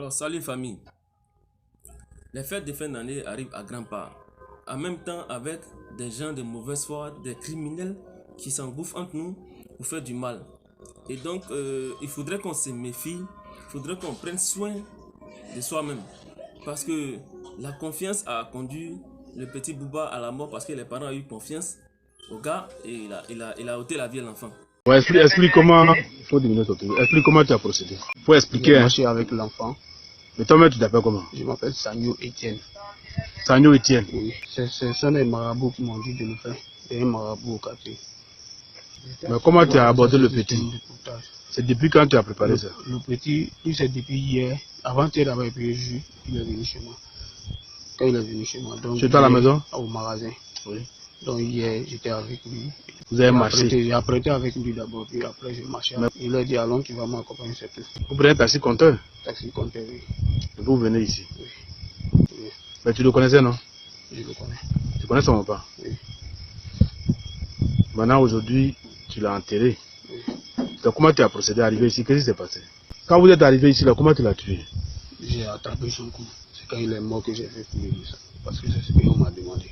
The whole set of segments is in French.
Alors, salut famille. Les fêtes de fin d'année arrivent à grands pas. En même temps, avec des gens de mauvaise foi, des criminels qui s'engouffrent entre nous pour faire du mal. Et donc, il faudrait qu'on se méfie, il faudrait qu'on prenne soin de soi-même. Parce que la confiance a conduit le petit Bouba à la mort parce que les parents ont eu confiance au gars et il a ôté la vie à l'enfant. Ouais, explique comment. Faut diminuer ton truc. Explique comment tu as procédé. Faut expliquer. J'ai marché avec l'enfant. Mais toi-même, tu t'appelles comment? Je m'appelle Sagno Etienne. Sagno Etienne. Oui. C'est des marabouts qui m'ont dit de le faire. C'est un marabout au quartier. Mais comment tu as abordé le petit? C'est depuis quand tu as préparé ça? Le petit, c'est depuis hier. Avant-hier, d'abord, il est venu chez moi. Quand il est venu chez moi. Chez toi à la maison? Au magasin. Oui. Donc hier, j'étais avec lui. Vous avez marché? J'ai apprêté avec lui d'abord, puis après j'ai marché. Il a dit allons, tu vas m'accompagner, c'est tout. Vous prenez un taxi compteur? Taxi compteur, oui. Vous venez ici? Oui. Mais tu le connaissais, non? Je le connais. Tu connais son papa? Oui. Maintenant, aujourd'hui, tu l'as enterré. Oui. Donc comment tu as procédé à arriver ici? Qu'est-ce qui s'est passé? Quand vous êtes arrivé ici, là, comment tu l'as tué? J'ai attrapé son cou. C'est quand il est mort que j'ai fait fumer ça. Parce que c'est ce qu'on m'a demandé.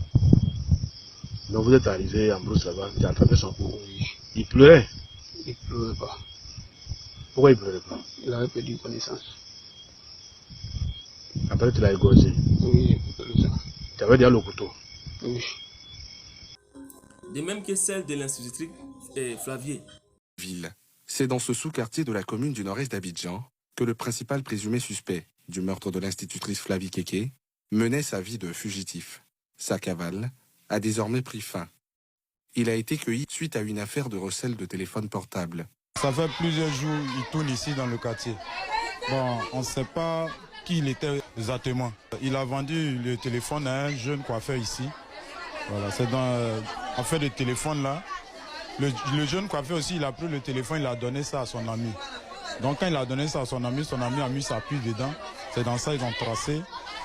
Donc vous êtes arrivé en brousse là-bas, tu as attrapé son cou. Oui. Il pleurait? Il pleurait pas. Pourquoi il pleurait pas? Il avait perdu connaissance. Après tu l'as égorgé? Oui, j'ai perdu ça. Tu avais déjà le couteau? Oui. De même que celle de l'institutrice Flavier. C'est dans ce sous-quartier de la commune du nord-est d'Abidjan que le principal présumé suspect du meurtre de l'institutrice Flavie Kéké menait sa vie de fugitif. Sa cavale a désormais pris fin. Il a été cueilli suite à une affaire de recel de téléphone portable. Ça fait plusieurs jours qu'il tourne ici dans le quartier. Bon, on ne sait pas qui il était exactement. Il a vendu le téléphone à un jeune coiffeur ici. Voilà, c'est dans l'affaire de téléphone là. Le jeune coiffeur aussi, il a pris le téléphone, il a donné ça à son ami. Donc quand il a donné ça à son ami a mis sa puce dedans. C'est dans ça qu'ils ont tracé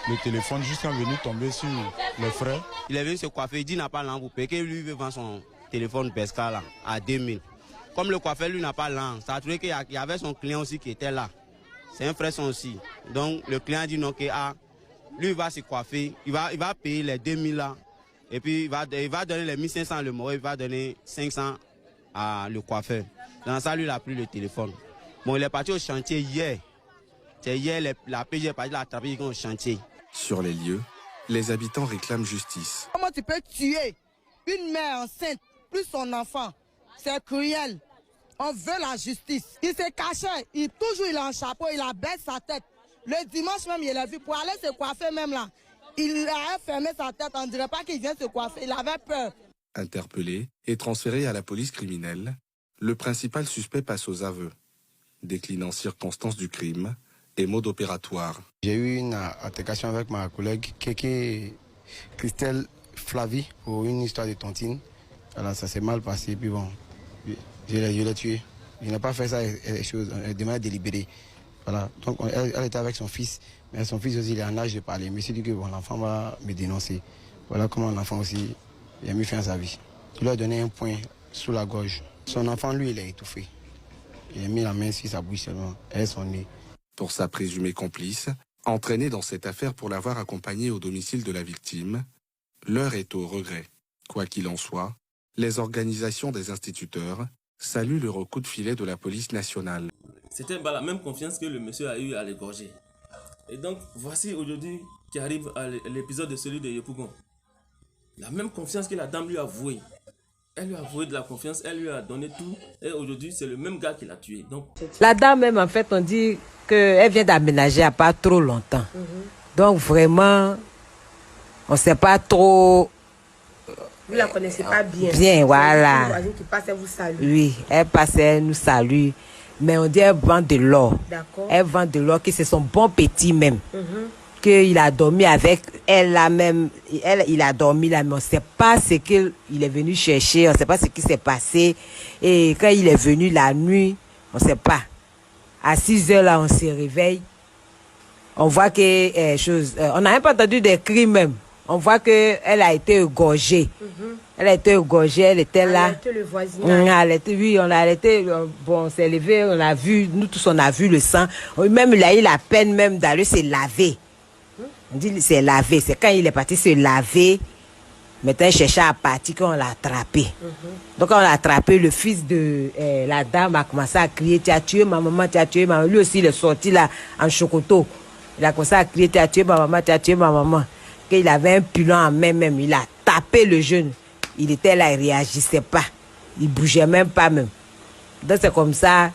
le téléphone jusqu'à venir tomber sur les frères. Il est venu se coiffer, il dit n'a pas langue pour payer, lui veut vendre son téléphone Pesca là, à 2000. Comme le coiffeur lui n'a pas langue, ça a trouvé qu'il y avait son client aussi qui était là. C'est un frère son aussi. Donc le client dit non, que lui il va se coiffer, il va payer les 2000 là. Et puis il va donner les 1500 le mot, il va donner 500 à le coiffeur. Dans ça, lui il a pris le téléphone. Bon, il est parti au chantier hier. C'est hier la PG est partie l'attraper au chantier. Sur les lieux, les habitants réclament justice. Comment tu peux tuer une mère enceinte, plus son enfant? C'est cruel. On veut la justice. Il s'est caché, il a un chapeau, il a baissé sa tête. Le dimanche même, il est vu pour aller se coiffer même là. Il a fermé sa tête, on ne dirait pas qu'il vient se coiffer, il avait peur. Interpellé et transféré à la police criminelle, le principal suspect passe aux aveux, déclinant circonstances du crime et mode opératoire. J'ai eu une altercation avec ma collègue Kéké Christelle Flavie pour une histoire de tontine. Alors ça s'est mal passé, puis bon, je l'ai tué. Je n'ai pas fait ça de manière délibérée. Voilà. Donc elle était avec son fils, mais son fils aussi il est en âge de parler. Je me suis dit que bon, l'enfant va me dénoncer. Voilà comment l'enfant aussi il a mis fin à sa vie. Il lui a donné un point sous la gorge. Son enfant, lui, il est étouffé. Il a mis la main sur sa bouche seulement, et son nez. Pour sa présumée complice, entraînée dans cette affaire pour l'avoir accompagnée au domicile de la victime, l'heure est au regret. Quoi qu'il en soit, les organisations des instituteurs saluent le coup de filet de la police nationale. C'était la même confiance que le monsieur a eu à l'égorger. Et donc, voici aujourd'hui qui arrive à l'épisode de celui de Yopougon. La même confiance que la dame lui a vouée. Elle lui a voué de la confiance, elle lui a donné tout. Et aujourd'hui, c'est le même gars qui l'a tué. Donc, la dame même, en fait, on dit qu'elle vient d'aménager il n'y a pas trop longtemps. Donc, vraiment, on ne sait pas trop... Vous ne la connaissez pas bien. Bien, voilà. Une voisine qui passe, elle vous salue. Oui, elle passe, elle nous salue. Mais on dit qu'elle vend de l'or. D'accord. Elle vend de l'or, que c'est son bon petit même. Qu'il a dormi avec elle là même. Il a dormi là, mais on ne sait pas ce qu'il est venu chercher. On ne sait pas ce qui s'est passé. Et quand il est venu la nuit, on ne sait pas. À 6 heures là, on se réveille. On voit que on n'a même pas entendu des cris même. on voit qu'elle a été égorgée. Elle a été égorgée, elle était là. Alerté le voisinage. Oui, on a arrêté. Bon, on s'est levé, on a vu, nous tous, on a vu le sang. Même il a eu la peine même d'aller se laver. On dit c'est lavé. C'est quand il est parti se laver. Maintenant, il cherchait à partir qu'on l'a attrapé. Donc, on l'a attrapé. Le fils de la dame a commencé à crier, tu as tué ma maman, tu as tué ma maman. Lui aussi, il est sorti là en chocoto. Il a commencé à crier, tu as tué ma maman, tu as tué ma maman. Il avait un pilon en main même. Il a tapé le jeune. Il était là, il ne réagissait pas. Il ne bougeait même pas même. Donc, c'est comme ça.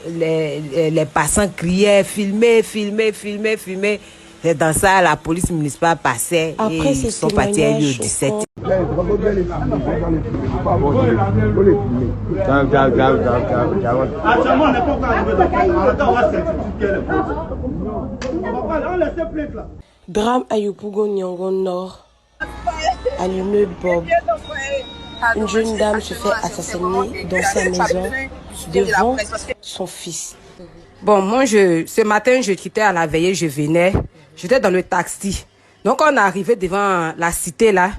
Les passants criaient, filmaient. C'est dans ça, la police municipale passait. Après, et ils sont partis à lui au 17. Drame à Yopougon, Nyongo Nord, à l'immeuble Bob. Une jeune dame se fait assassiner dans sa maison devant son fils. Bon, moi, ce matin, je quittais à la veillée, je venais. J'étais dans le taxi. Donc, on est arrivé devant la cité, là.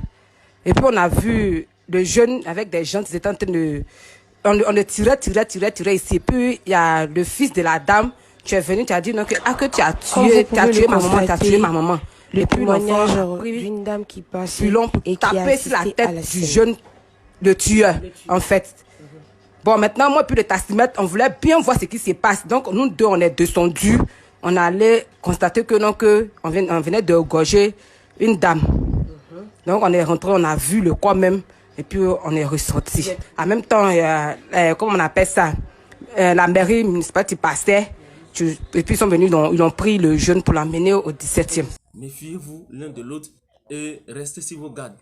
Et puis, on a vu le jeune avec des gens qui étaient en train de... On le tirait ici. Puis, il y a le fils de la dame. Tu es venu, tu as dit non, que tu as tué ma maman. Le témoignage d'une dame qui passe puis l'on et qui a tapé sur la assisté à la tête du scène. jeune, le tueur, en fait. Bon, maintenant, moi, puis le taximètre, on voulait bien voir ce qui se passe. Donc, nous deux, on est descendus. On allait constater que non, on venait de gorger une dame. Donc, on est rentré, on a vu le corps même, et puis on est ressorti. En même temps, comment on appelle ça, la mairie municipale qui passait, et puis ils sont venus, ils ont pris le jeune pour l'emmener au 17e. Méfiez-vous l'un de l'autre et restez sur vos gardes.